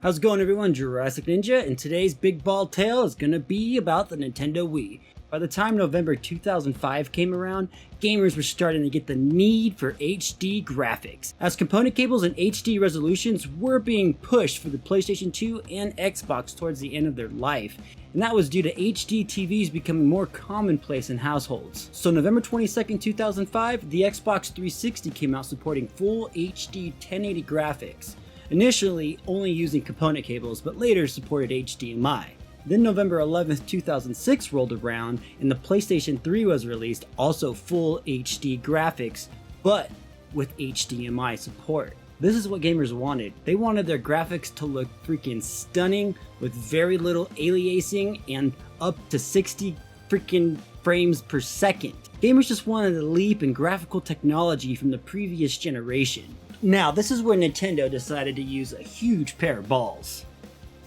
How's it going, everyone? Jurassic Ninja, and today's big ball tale is gonna be about the Nintendo Wii. By the time November 2005 came around, gamers were starting to get the need for HD graphics, as component cables and HD resolutions were being pushed for the PlayStation 2 and Xbox towards the end of their life, and that was due to HD TVs becoming more commonplace in households. So November 22nd, 2005, the Xbox 360 came out supporting full HD 1080 graphics, initially only using component cables, but later supported HDMI. Then November 11th, 2006 rolled around and the PlayStation 3 was released, also full HD graphics, but with HDMI support. This is what gamers wanted. They wanted their graphics to look freaking stunning with very little aliasing and up to 60 freaking frames per second. Gamers just wanted a leap in graphical technology from the previous generation. Now, this is where Nintendo decided to use a huge pair of balls.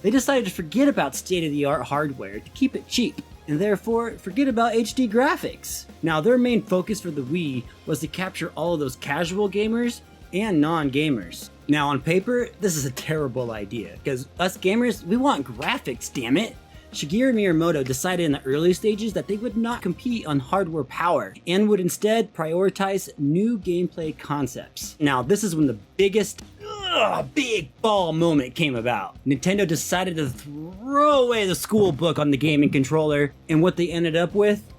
They decided to forget about state-of-the-art hardware to keep it cheap, and therefore forget about HD graphics. Now, their main focus for the Wii was to capture all of those casual gamers and non-gamers. Now, on paper, this is a terrible idea, because us gamers, we want graphics, damn it! Shigeru Miyamoto decided in the early stages that they would not compete on hardware power and would instead prioritize new gameplay concepts. Now, this is when the biggest big ball moment came about. Nintendo decided to throw away the school book on the gaming controller, and what they ended up with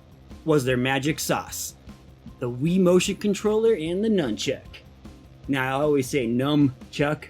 was their magic sauce: the Wii motion controller and the nunchuck. Now, I always say numchuck,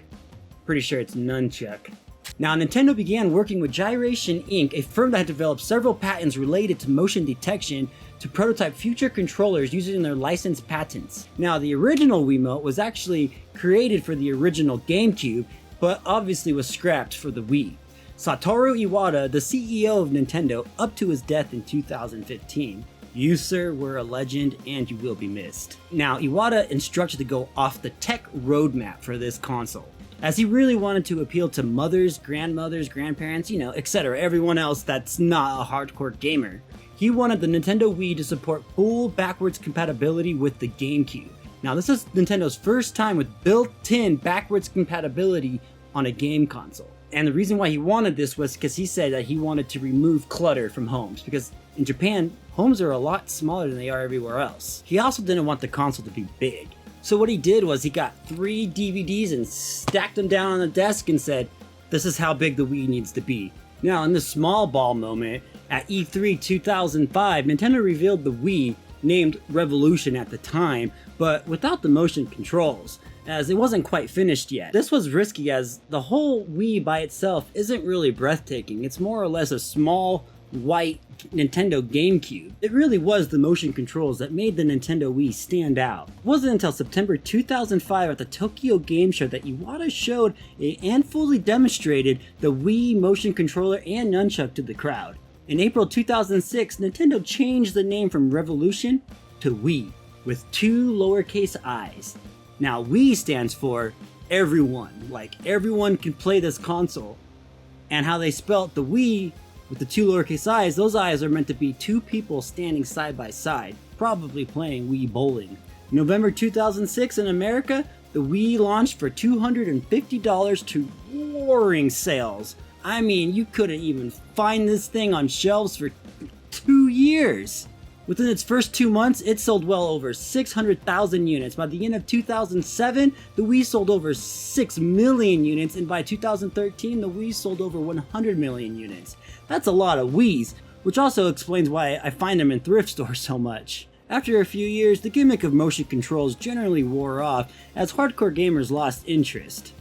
pretty sure it's nunchuck. Now, Nintendo began working with Gyration Inc., a firm that had developed several patents related to motion detection to prototype future controllers using their licensed patents. Now, the original Wiimote was actually created for the original GameCube, but obviously was scrapped for the Wii. Satoru Iwata, the CEO of Nintendo up to his death in 2015. You, sir, were a legend and you will be missed. Now, Iwata instructed to go off the tech roadmap for this console, as he really wanted to appeal to mothers, grandmothers, grandparents, etc., everyone else that's not a hardcore gamer. He wanted the Nintendo Wii to support full backwards compatibility with the GameCube. Now, this is Nintendo's first time with built-in backwards compatibility on a game console. And the reason why he wanted this was because he said that he wanted to remove clutter from homes, because in Japan, homes are a lot smaller than they are everywhere else. He also didn't want the console to be big. So what he did was he got 3 DVDs and stacked them down on the desk and said, this is how big the Wii needs to be. Now, in this small ball moment, at E3 2005, Nintendo revealed the Wii, named Revolution at the time, but without the motion controls, as it wasn't quite finished yet. This was risky, as the whole Wii by itself isn't really breathtaking. It's more or less a small, white Nintendo GameCube. It really was the motion controls that made the Nintendo Wii stand out. It wasn't until September 2005 at the Tokyo Game Show that Iwata showed and fully demonstrated the Wii motion controller and nunchuck to the crowd. In April 2006, Nintendo changed the name from Revolution to Wii, with 2 lowercase i's. Now, Wii stands for everyone, like everyone can play this console. And how they spelt the Wii with the 2 lowercase i's, those i's are meant to be 2 people standing side by side, probably playing Wii bowling. In November 2006 in America, the Wii launched for $250 to roaring sales. I mean, you couldn't even find this thing on shelves for 2 years. Within its first 2 months, it sold well over 600,000 units. By the end of 2007, the Wii sold over 6 million units, and by 2013, the Wii sold over 100 million units. That's a lot of Wiis, which also explains why I find them in thrift stores so much. After a few years, the gimmick of motion controls generally wore off as hardcore gamers lost interest.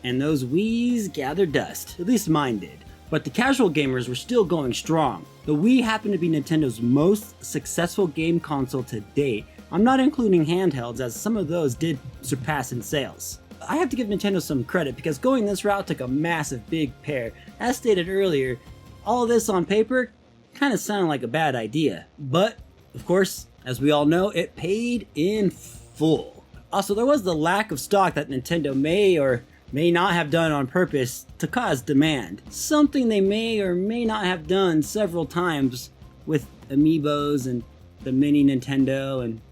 And those Wiis gathered dust, at least mine did. But the casual gamers were still going strong. The Wii happened to be Nintendo's most successful game console to date. I'm not including handhelds, as some of those did surpass in sales. I have to give Nintendo some credit, because going this route took a massive big pair. As stated earlier, all of this on paper kind of sounded like a bad idea. But, of course, as we all know, it paid in full. Also, there was the lack of stock that Nintendo may or may not have done on purpose to cause demand. Something they may or may not have done several times with amiibos and the mini Nintendo and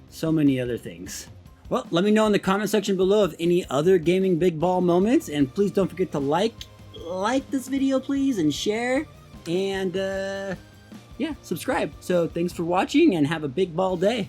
so many other things. Well, let me know in the comment section below of any other gaming big ball moments, and please don't forget to like this video, please, and share, and yeah, subscribe. So thanks for watching, and have a big ball day.